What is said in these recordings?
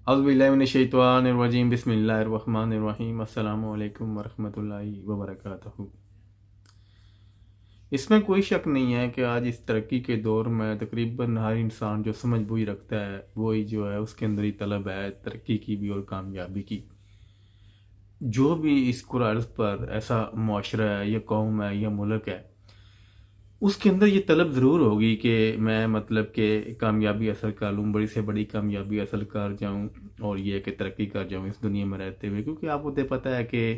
औज़ुबिल्लाहिमिनश्शैतानिर्रजीम बिस्मिल्लाहिर्रहमानिर्रहीम अस्सलामु अलैकुम वरहमतुल्लाहि वबरकातुहू। इसमें कोई शक नहीं है कि आज इस तरक्की के दौर में तकरीबन हर इंसान जो समझ बूझ रखता है वही जो है उसके अंदर ही तलब है तरक्की की भी और कामयाबी की। जो भी इस कुरार्ज़ पर ऐसा मुआशरा है या कौम है या मुल्क है उसके अंदर ये तलब ज़रूर होगी कि मैं मतलब कि कामयाबी हासिल कर लूँ, बड़ी से बड़ी कामयाबी हासिल कर जाऊँ और ये कि तरक्की कर जाऊँ इस दुनिया में रहते हुए। क्योंकि आपको तो पता है कि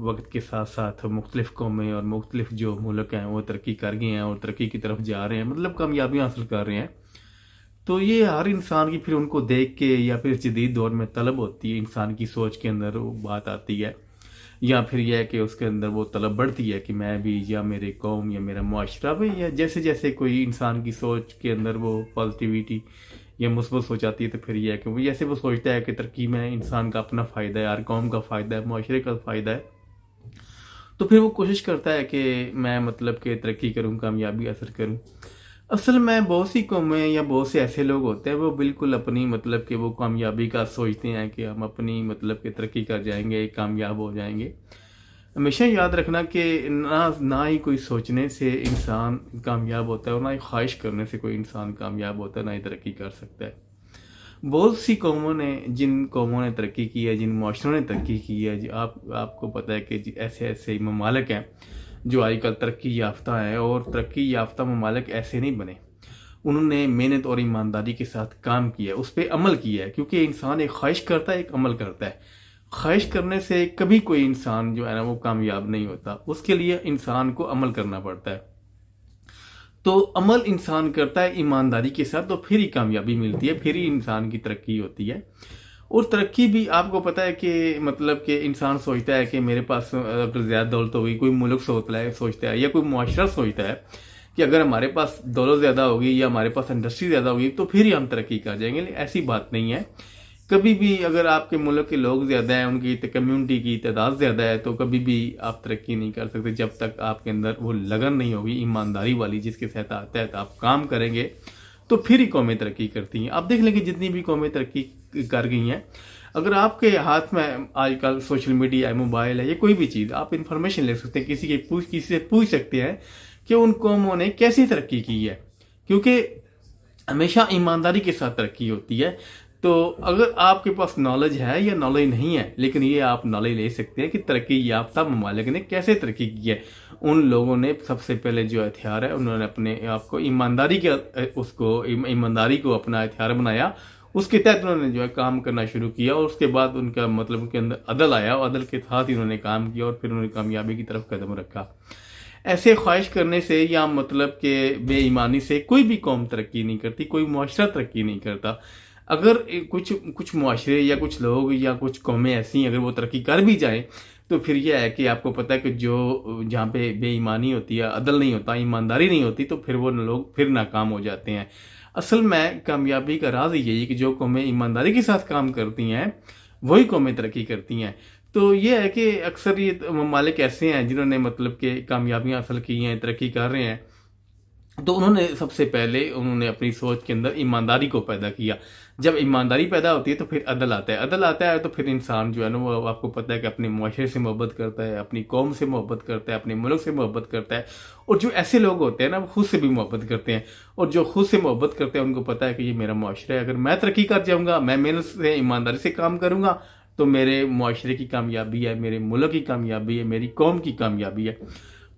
वक्त के साथ साथ मुख्तलिफ़ कौमें और मुख्तलिफ़ जो मुल्क हैं वो तरक्की कर गए हैं और तरक्की की तरफ जा रहे हैं, मतलब कामयाबियाँ हासिल कर रहे हैं। तो ये हर इंसान की फिर उनको देख के या फिर इस जदीद दौर में तलब होती है, इंसान की सोच के अंदर वो बात आती है या फिर यह है कि उसके अंदर वो तलब बढ़ती है कि मैं भी या मेरे कौम या मेरा मुआशरा भी, या जैसे जैसे कोई इंसान की सोच के अंदर वो पॉजिटिविटी या मुस्बत सोच आती है तो फिर यह है कि वो जैसे वो सोचता है कि तरक्की में इंसान का अपना फ़ायदा है, हर कौम का फ़ायदा है, मुआशरे का फ़ायदा है, तो फिर वो कोशिश करता है कि मैं मतलब कि तरक्की करूँ, कामयाबी हासिल करूँ। असल में बहुत सी कौमें या बहुत से ऐसे लोग होते हैं वो बिल्कुल अपनी मतलब कि वो कामयाबी का सोचते हैं कि हम अपनी मतलब कि तरक्की कर जाएंगे, कामयाब हो जाएंगे। हमेशा याद रखना कि ना ना ही कोई सोचने से इंसान कामयाब होता है और ना ही ख्वाहिश करने से कोई इंसान कामयाब होता है, ना ही तरक्की कर सकता है। बहुत सी कौमों ने जिन कौमों ने तरक्की की है, जिन मुआशरों ने तरक्की की है, आपको पता है कि ऐसे ऐसे ममालिक हैं जो आजकल तरक्की याफ्ता हैं, और तरक्की याफ्ता ममालिक ऐसे नहीं बने। उन्होंने मेहनत और ईमानदारी के साथ काम किया, उस पर अमल किया है। क्योंकि इंसान एक ख्वाहिश करता है, एक अमल करता है। ख्वाहिश करने से कभी कोई इंसान जो है ना वो कामयाब नहीं होता, उसके लिए इंसान को अमल करना पड़ता है। तो अमल इंसान करता है ईमानदारी के साथ तो फिर ही कामयाबी मिलती है, फिर ही इंसान की तरक्की होती है। और तरक्की भी आपको पता है कि मतलब कि इंसान सोचता है कि मेरे पास अगर ज़्यादा दौलत होगी, कोई मुल्क सोचता है या कोई मुआशरा सोचता है कि अगर हमारे पास दौलत ज़्यादा होगी या हमारे पास इंडस्ट्री ज़्यादा होगी तो फिर ही हम तरक्की कर जाएंगे। लेकिन ऐसी बात नहीं है। कभी भी अगर आपके मुल्क के लोग ज़्यादा हैं, उनकी कम्युनिटी की तादाद ज़्यादा है, तो कभी भी आप तरक्की नहीं कर सकते जब तक आपके अंदर वो लगन नहीं होगी ईमानदारी वाली, जिसके तहत आप काम करेंगे तो फिर ही कौमें तरक्की करती हैं। आप देख लेंगे जितनी भी कौमें तरक्की कर गई हैं, अगर आपके हाथ में आजकल सोशल मीडिया है, मोबाइल है या कोई भी चीज़, आप इंफॉर्मेशन ले सकते हैं, किसी से पूछ सकते हैं कि उन कौमों ने कैसी तरक्की की है। क्योंकि हमेशा ईमानदारी के साथ तरक्की होती है। तो अगर आपके पास नॉलेज है या नॉलेज नहीं है, लेकिन ये आप नॉलेज ले सकते हैं कि तरक्की याफ्ता ममालिक ने कैसे तरक्की की है। उन लोगों ने सबसे पहले जो हथियार है, उन्होंने अपने आप को ईमानदारी को अपना हथियार बनाया। उसके तहत उन्होंने जो है काम करना शुरू किया और उसके बाद उनका मतलब उनके अंदर अदल आया और अदल के साथ ही उन्होंने काम किया और फिर उन्होंने कामयाबी की तरफ कदम रखा। ऐसे ख्वाहिश करने से या मतलब के बेईमानी से कोई भी कौम तरक्की नहीं करती, कोई मुआशरा तरक्की नहीं करता। अगर कुछ कुछ मुआशरे या कुछ लोग या कुछ कौमें ऐसी अगर वो तरक्की कर भी जाएं तो फिर यह है कि आपको पता है कि जो जहाँ पे बेईमानी होती है, अदल नहीं होता, ईमानदारी नहीं होती, तो फिर वो लोग फिर नाकाम हो जाते हैं। असल में कामयाबी का राज यही है कि जो कौमें ईमानदारी के साथ काम करती हैं वही कौमें तरक्की करती हैं। तो ये है कि अक्सर ये ममालिक ऐसे हैं जिन्होंने मतलब कि कामयाबियाँ हासिल की हैं, तरक्की कर रहे हैं, तो उन्होंने सबसे पहले उन्होंने अपनी सोच के अंदर ईमानदारी को पैदा किया। जब ईमानदारी पैदा होती है तो फिर अदल आता है, अदल आता है तो फिर इंसान जो है ना वो आपको पता है कि अपने मुआशरे से मोहब्बत करता है, अपनी कौम से मोहब्बत करता है, अपने मुल्क से मोहब्बत करता है। और जो ऐसे लोग होते हैं ना वो खुद से भी मोहब्बत करते हैं, और जो खुद से मोहब्बत करते हैं उनको पता है कि ये मेरा मुआशरा है, अगर मैं तरक्की कर जाऊँगा, मैं मेहनत से ईमानदारी से काम करूँगा तो मेरे मुआशरे की कामयाबी है, मेरे मुल्क की कामयाबी है, मेरी कौम की कामयाबी है।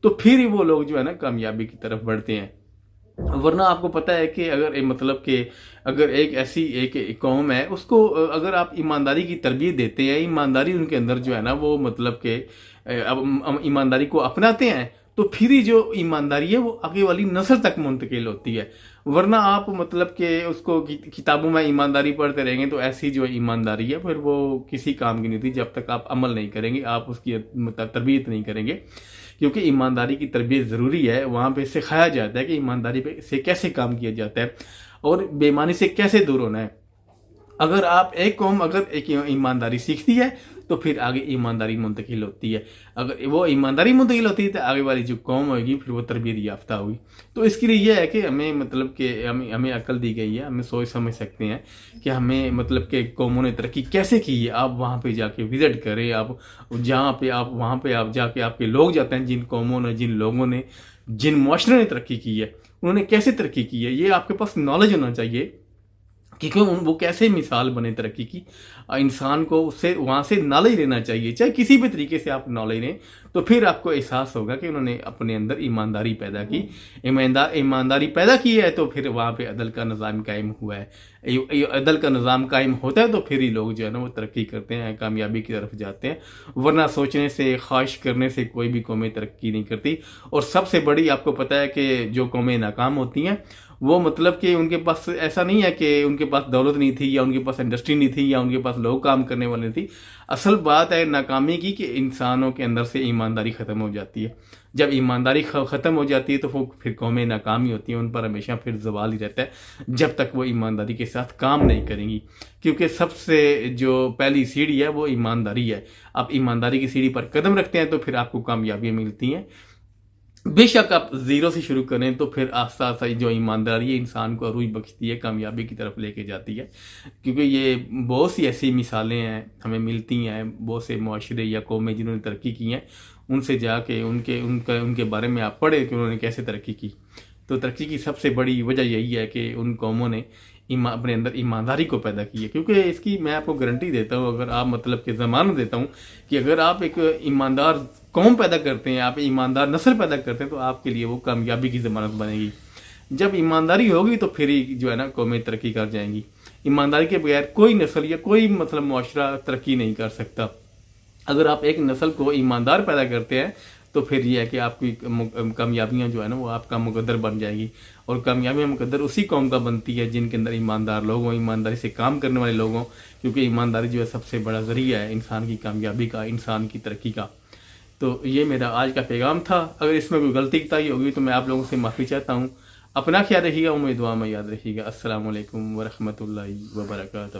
तो फिर ही वो लोग जो है ना कामयाबी की तरफ बढ़ते हैं। वरना आपको पता है कि अगर मतलब कि अगर एक ऐसी एक कौम है उसको अगर आप ईमानदारी की तरबियत देते हैं, ईमानदारी उनके अंदर जो है ना वो मतलब कि अब ईमानदारी को अपनाते हैं, तो फिर ही जो ईमानदारी है वो आगे वाली नस्ल तक मुंतकिल होती है। वरना आप मतलब कि उसको किताबों में ईमानदारी पढ़ते रहेंगे तो ऐसी जो ईमानदारी है फिर वो किसी काम की नहीं थी जब तक आप अमल नहीं करेंगे, आप उसकी मतलब तरबियत नहीं करेंगे। क्योंकि ईमानदारी की तरबियत ज़रूरी है, वहाँ पे सिखाया जाता है कि ईमानदारी पे से कैसे काम किया जाता है और बेईमानी से कैसे दूर होना है। اگر آپ ایک قوم اگر ایک ایمانداری سیکھتی ہے تو پھر آگے ایمانداری منتقل ہوتی ہے. اگر وہ ایمانداری منتقل ہوتی ہے تو آگے والی جو قوم ہوگی پھر وہ تربیت یافتہ ہوگی. تو اس کے لیے یہ ہے کہ ہمیں مطلب کہ ہمیں عقل دی گئی ہے, ہمیں سوچ سمجھ سکتے ہیں کہ ہمیں مطلب کہ قوموں نے ترقی کیسے کی ہے. آپ وہاں پہ جا کے وزٹ کریں, آپ جہاں پہ آپ وہاں پہ آپ جا کے آپ کے لوگ جاتے ہیں, جن قوموں نے جن لوگوں نے جن معاشرے نے ترقی کی ہے انہوں نے کیسے ترقی کی ہے, یہ آپ کے پاس نالج ہونا چاہیے کیونکہ وہ کیسے مثال بنے ترقی کی. انسان کو اس سے وہاں سے نالج لینا چاہیے, چاہے کسی بھی طریقے سے آپ نالج لیں تو پھر آپ کو احساس ہوگا کہ انہوں نے اپنے اندر ایمانداری پیدا کی. ایمانداری پیدا کی ہے تو پھر وہاں پہ عدل کا نظام قائم ہوا ہے. عدل کا نظام قائم ہوتا ہے تو پھر ہی لوگ جو ہے نا وہ ترقی کرتے ہیں, کامیابی کی طرف جاتے ہیں. ورنہ سوچنے سے خواہش کرنے سے کوئی بھی قومیں ترقی نہیں کرتی. اور سب سے بڑی آپ کو پتہ ہے کہ جو قومیں ناکام ہوتی ہیں وہ مطلب کہ ان کے پاس ایسا نہیں ہے کہ ان کے پاس دولت نہیں تھی یا ان کے پاس انڈسٹری نہیں تھی یا ان کے پاس لوگ کام کرنے والے نہیں تھی. اصل بات ہے ناکامی کی کہ انسانوں کے اندر سے ایمانداری ختم ہو جاتی ہے. جب ایمانداری ختم ہو جاتی ہے تو وہ پھر قومیں ناکامی ہوتی ہیں, ان پر ہمیشہ پھر زوال ہی رہتا ہے جب تک وہ ایمانداری کے ساتھ کام نہیں کریں گی. کیونکہ سب سے جو پہلی سیڑھی ہے وہ ایمانداری ہے. آپ ایمانداری کی سیڑھی پر قدم رکھتے ہیں تو پھر آپ کو کامیابیاں ملتی ہیں. بے شک آپ زیرو سے شروع کریں تو پھر آہستہ آہستہ جو ایمانداری ہے انسان کو عروج بخشتی ہے, کامیابی کی طرف لے کے جاتی ہے. کیونکہ یہ بہت سی ایسی مثالیں ہیں ہمیں ملتی ہیں, بہت سے معاشرے یا قومیں جنہوں نے ترقی کی ہیں, ان سے جا کے ان کے بارے میں آپ پڑھیں کہ انہوں نے کیسے ترقی کی. تو ترقی کی سب سے بڑی وجہ یہی ہے کہ ان قوموں نے اپنے اندر ایمانداری کو پیدا کی ہے. کیونکہ اس کی میں آپ کو گارنٹی دیتا ہوں, اگر آپ مطلب کہ ضمانت دیتا ہوں کہ اگر آپ ایک ایماندار قوم پیدا کرتے ہیں, آپ ایماندار نسل پیدا کرتے ہیں تو آپ کے لیے وہ کامیابی کی ضمانت بنے گی. جب ایمانداری ہوگی تو پھر ہی جو ہے نا قومیں ترقی کر جائیں گی. ایمانداری کے بغیر کوئی نسل یا کوئی مطلب معاشرہ ترقی نہیں کر سکتا. اگر آپ ایک نسل کو ایماندار پیدا کرتے ہیں تو پھر یہ ہے کہ آپ کی کامیابیاں جو ہے نا وہ آپ کا مقدر بن جائے گی. اور کامیابیاں مقدر اسی قوم کا بنتی ہے جن کے اندر ایماندار لوگ ہوں, ایمانداری سے کام کرنے والے لوگ ہوں. کیونکہ ایمانداری جو ہے سب سے بڑا ذریعہ ہے انسان کی کامیابی کا, انسان کی ترقی کا. تو یہ میرا آج کا پیغام تھا. اگر اس میں کوئی غلطی کوتاہی ہوگی تو میں آپ لوگوں سے معافی چاہتا ہوں. اپنا خیال رکھیے گا, امید دعا میں یاد رکھیے گا. السلام علیکم ورحمۃ اللہ وبرکاتہ.